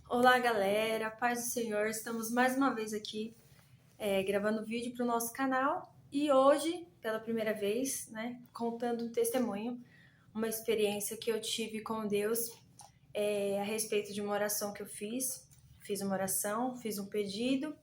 Olá, galera, paz do Senhor. Estamos mais uma vez aqui gravando vídeo para o nosso canal e hoje, pela primeira vez, né, contando um testemunho, uma experiência que eu tive com Deus a respeito de uma oração que eu fiz. Fiz uma oração, fiz um pedido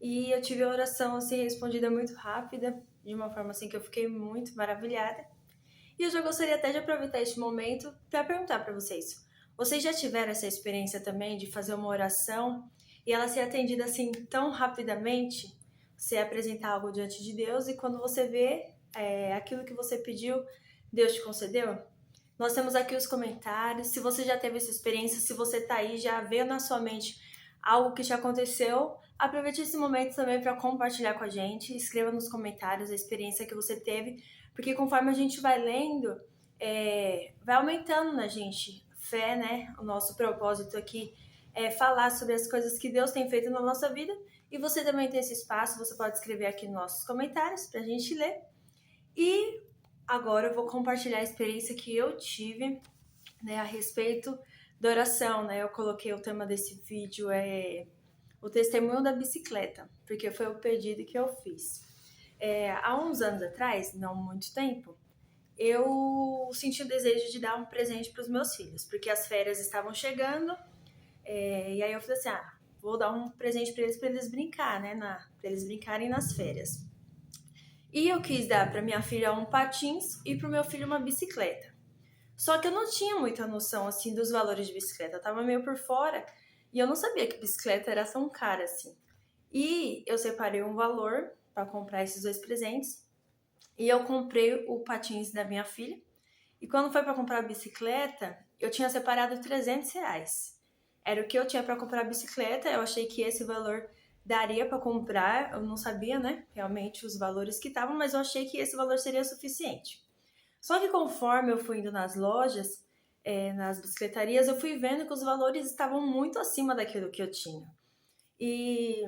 e eu tive a oração assim respondida muito rápida, de uma forma assim que eu fiquei muito maravilhada. E eu já gostaria até de aproveitar este momento para perguntar para vocês. Vocês já tiveram essa experiência também de fazer uma oração e ela ser atendida assim tão rapidamente? Você apresentar algo diante de Deus e quando você vê aquilo que você pediu, Deus te concedeu? Nós temos aqui os comentários. Se você já teve essa experiência, se você está aí, já vê na sua mente algo que te aconteceu, aproveite esse momento também para compartilhar com a gente. Escreva nos comentários a experiência que você teve, porque conforme a gente vai lendo, vai aumentando na gente fé, né? O nosso propósito aqui é falar sobre as coisas que Deus tem feito na nossa vida. E você também tem esse espaço, você pode escrever aqui nos nossos comentários para a gente ler. E agora eu vou compartilhar a experiência que eu tive, né, a respeito da oração, né? Eu coloquei o tema desse vídeo o testemunho da bicicleta, porque foi o pedido que eu fiz. Há uns anos atrás, não muito tempo, eu senti o desejo de dar um presente para os meus filhos, porque as férias estavam chegando, e aí eu falei assim, vou dar um presente para eles brincar, né, para eles brincarem nas férias. E eu quis dar para minha filha um patins e para o meu filho uma bicicleta. Só que eu não tinha muita noção assim dos valores de bicicleta, eu tava meio por fora e eu não sabia que bicicleta era tão cara assim. E eu separei um valor para comprar esses dois presentes e eu comprei o patins da minha filha. E quando foi para comprar a bicicleta, eu tinha separado R$ 300. Era o que eu tinha para comprar a bicicleta, eu achei que esse valor daria para comprar, eu não sabia, né, realmente os valores que estavam, mas eu achei que esse valor seria suficiente. Só que conforme eu fui indo nas lojas, nas bicicletarias, eu fui vendo que os valores estavam muito acima daquilo que eu tinha. E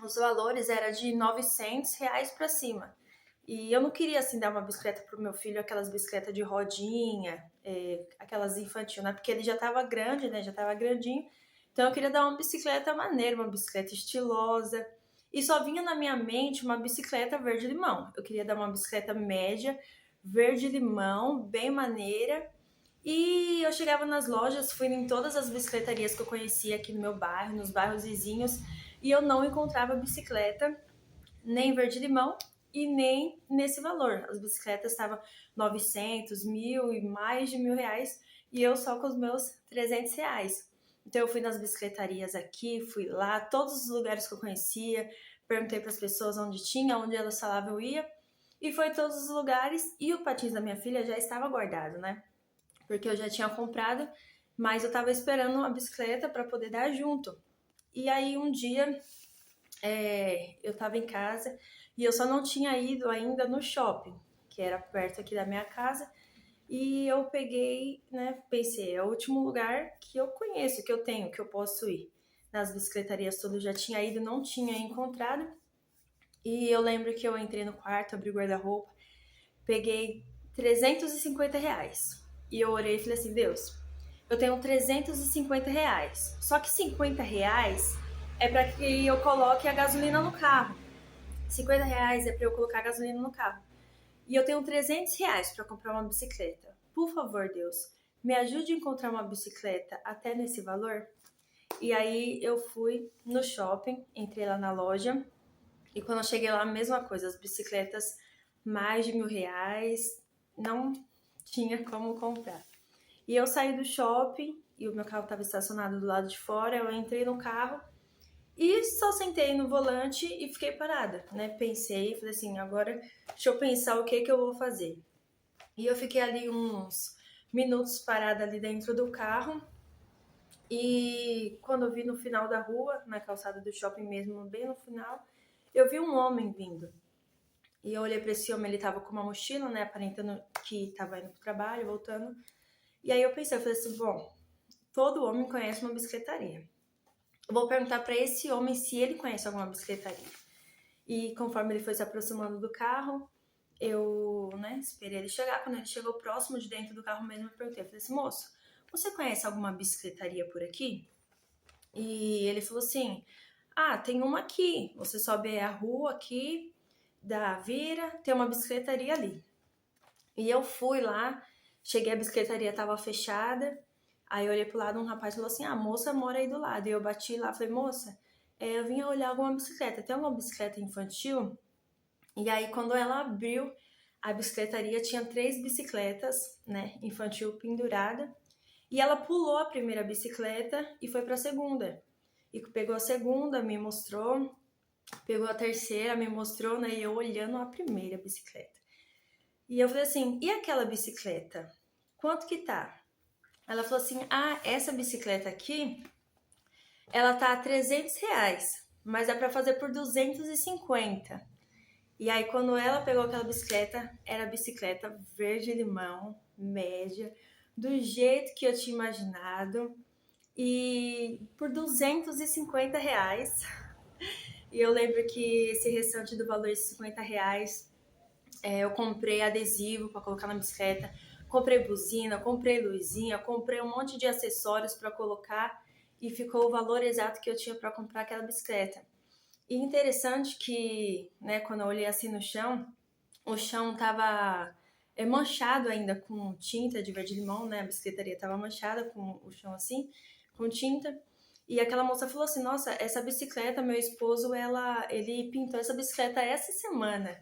os valores eram de R$ 900 para cima. E eu não queria assim dar uma bicicleta pro meu filho, aquelas bicicletas de rodinha, aquelas infantil, né? Porque ele já tava grande, né? Já tava grandinho. Então eu queria dar uma bicicleta maneira, uma bicicleta estilosa. E só vinha na minha mente uma bicicleta verde-limão. Eu queria dar uma bicicleta média, verde-limão, bem maneira. E eu chegava nas lojas, fui em todas as bicicletarias que eu conhecia aqui no meu bairro, nos bairros vizinhos, e eu não encontrava bicicleta nem verde-limão e nem nesse valor. As bicicletas estavam 900, 1.000 e mais de R$ 1.000 e eu só com os meus R$ 300. Então eu fui nas bicicletarias aqui, fui lá, todos os lugares que eu conhecia, perguntei para as pessoas onde tinha, onde elas falavam eu ia, e foi todos os lugares e o patins da minha filha já estava guardado, né? Porque eu já tinha comprado, mas eu estava esperando uma bicicleta para poder dar junto. E aí um dia eu estava em casa e eu só não tinha ido ainda no shopping, que era perto aqui da minha casa. E eu peguei, né? Pensei, é o último lugar que eu conheço, que eu tenho, que eu posso ir. Nas bicicletarias todas eu já tinha ido, não tinha encontrado. E eu lembro que eu entrei no quarto, abri o guarda-roupa, peguei R$ 350. E eu orei e falei assim, Deus, eu tenho R$ 350. Só que R$ 50 é para que eu coloque a gasolina no carro. R$ 50 é para eu colocar gasolina no carro. E eu tenho R$ 300 para comprar uma bicicleta. Por favor, Deus, me ajude a encontrar uma bicicleta até nesse valor. E aí eu fui no shopping, entrei lá na loja. E quando eu cheguei lá, a mesma coisa. As bicicletas mais de R$ 1.000, não tinha como comprar. E eu saí do shopping e o meu carro estava estacionado do lado de fora. Eu entrei no carro e só sentei no volante e fiquei parada, né? Pensei, falei assim, agora deixa eu pensar o que eu vou fazer. E eu fiquei ali uns minutos parada ali dentro do carro. E quando eu vi no final da rua, na calçada do shopping mesmo, bem no final, eu vi um homem vindo. E eu olhei para esse homem, ele tava com uma mochila, né? Aparentando que tava indo pro trabalho, voltando. E aí eu pensei, eu falei assim, bom, todo homem conhece uma bicicletaria. Eu vou perguntar para esse homem se ele conhece alguma bicicletaria. E conforme ele foi se aproximando do carro, eu, né, esperei ele chegar. Quando ele chegou próximo de dentro do carro mesmo, eu perguntei, eu falei assim, moço, você conhece alguma bicicletaria por aqui? E ele falou assim: ah, tem uma aqui, você sobe a rua aqui, vira, tem uma bicicletaria ali. E eu fui lá, cheguei, a bicicletaria tava fechada. Aí eu olhei pro lado, um rapaz falou assim: ah, a moça mora aí do lado. E eu bati lá, falei: moça, eu vim olhar alguma bicicleta, tem alguma bicicleta infantil? E aí quando ela abriu, a bicicletaria tinha 3 bicicletas, né, infantil pendurada. E ela pulou a primeira bicicleta e foi pra segunda. E pegou a segunda, me mostrou, pegou a terceira, me mostrou, né, e eu olhando a primeira bicicleta. E eu falei assim: e aquela bicicleta? Quanto que tá? Ela falou assim: ah, essa bicicleta aqui, ela tá a R$ 300, mas dá pra fazer por 250. E aí, quando ela pegou aquela bicicleta, era bicicleta verde-limão, média, do jeito que eu tinha imaginado, e por R$ 250. E eu lembro que esse restante do valor de R$ 50, eu comprei adesivo para colocar na bicicleta, comprei buzina, comprei luzinha, comprei um monte de acessórios para colocar e ficou o valor exato que eu tinha para comprar aquela bicicleta. E interessante que, né, quando eu olhei assim no chão, o chão tava manchado ainda com tinta de verde-limão, né? A bicicletaria tava manchada com o chão assim, com tinta. E aquela moça falou assim: nossa, essa bicicleta, meu esposo, ele pintou essa bicicleta essa semana.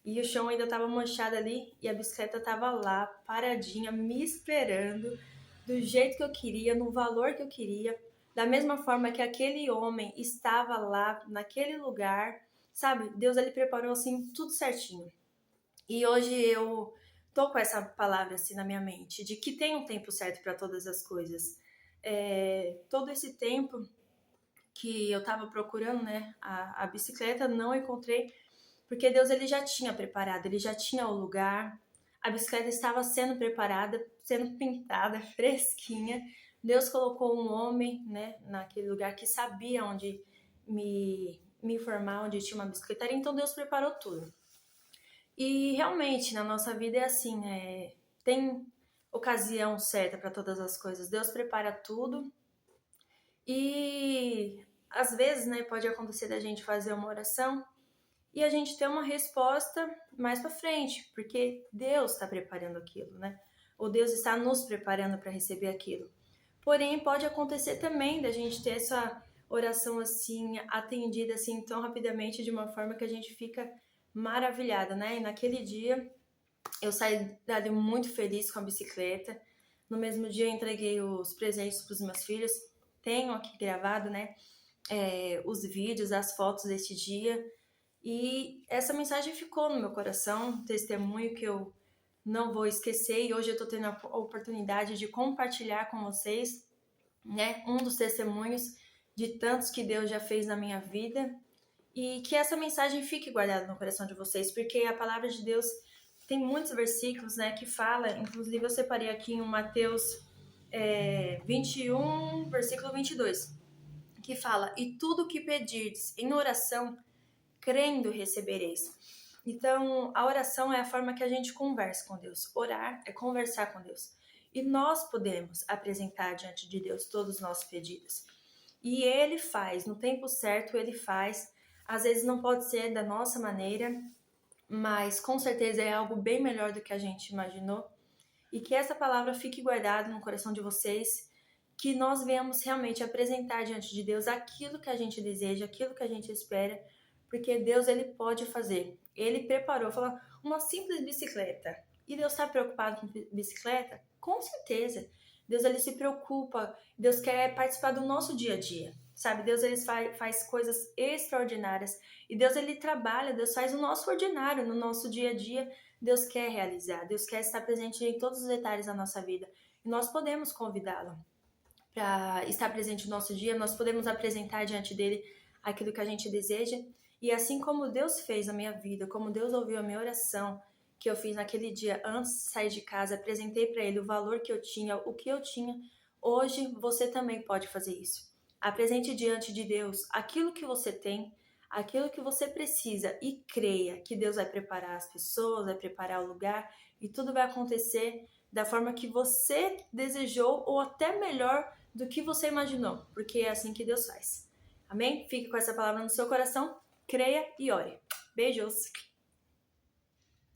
E o chão ainda tava manchado ali e a bicicleta tava lá, paradinha, me esperando, do jeito que eu queria, no valor que eu queria, da mesma forma que aquele homem estava lá, naquele lugar, sabe? Deus, ele preparou assim tudo certinho. E hoje eu tô com essa palavra assim na minha mente, de que tem um tempo certo para todas as coisas. Todo esse tempo que eu tava procurando, né, a bicicleta, não encontrei, porque Deus, ele já tinha preparado, ele já tinha o lugar, a bicicleta estava sendo preparada, sendo pintada, fresquinha. Deus colocou um homem, né, naquele lugar que sabia onde me informar, onde tinha uma bicicletaria, então Deus preparou tudo. E realmente, na nossa vida é assim, né? Tem ocasião certa para todas as coisas. Deus prepara tudo e às vezes, né, pode acontecer da gente fazer uma oração e a gente ter uma resposta mais para frente, porque Deus está preparando aquilo, né? Ou Deus está nos preparando para receber aquilo. Porém, pode acontecer também da gente ter essa oração assim atendida assim tão rapidamente, de uma forma que a gente fica maravilhada, né? E naquele dia eu saí dali muito feliz com a bicicleta. No mesmo dia eu entreguei os presentes para os meus filhos. Tenho aqui gravado, né? Os vídeos, as fotos desse dia. E essa mensagem ficou no meu coração, um testemunho que eu não vou esquecer. E hoje eu estou tendo a oportunidade de compartilhar com vocês, né? Um dos testemunhos de tantos que Deus já fez na minha vida. E que essa mensagem fique guardada no coração de vocês, porque a palavra de Deus tem muitos versículos, né, que fala, inclusive eu separei aqui em Mateus 21, versículo 22, que fala: e tudo que pedirdes em oração, crendo recebereis. Então, a oração é a forma que a gente conversa com Deus. Orar é conversar com Deus. E nós podemos apresentar diante de Deus todos os nossos pedidos. E Ele faz, no tempo certo Ele faz. Às vezes não pode ser da nossa maneira, mas com certeza é algo bem melhor do que a gente imaginou. E que essa palavra fique guardada no coração de vocês, que nós venhamos realmente apresentar diante de Deus aquilo que a gente deseja, aquilo que a gente espera, porque Deus, ele pode fazer. Ele preparou, falou, uma simples bicicleta. E Deus está preocupado com bicicleta? Com certeza. Deus, ele se preocupa. Deus quer participar do nosso dia a dia, sabe? Deus, ele faz coisas extraordinárias. E Deus, ele trabalha, Deus faz o nosso ordinário no nosso dia a dia. Deus quer realizar, Deus quer estar presente em todos os detalhes da nossa vida. E nós podemos convidá-lo para estar presente no nosso dia, nós podemos apresentar diante dele aquilo que a gente deseja. E assim como Deus fez na minha vida, como Deus ouviu a minha oração que eu fiz naquele dia antes de sair de casa, apresentei para ele o valor que eu tinha, o que eu tinha, hoje você também pode fazer isso. Apresente diante de Deus aquilo que você tem, aquilo que você precisa, e creia que Deus vai preparar as pessoas, vai preparar o lugar e tudo vai acontecer da forma que você desejou ou até melhor do que você imaginou, porque é assim que Deus faz. Amém? Fique com essa palavra no seu coração, creia e ore. Beijos!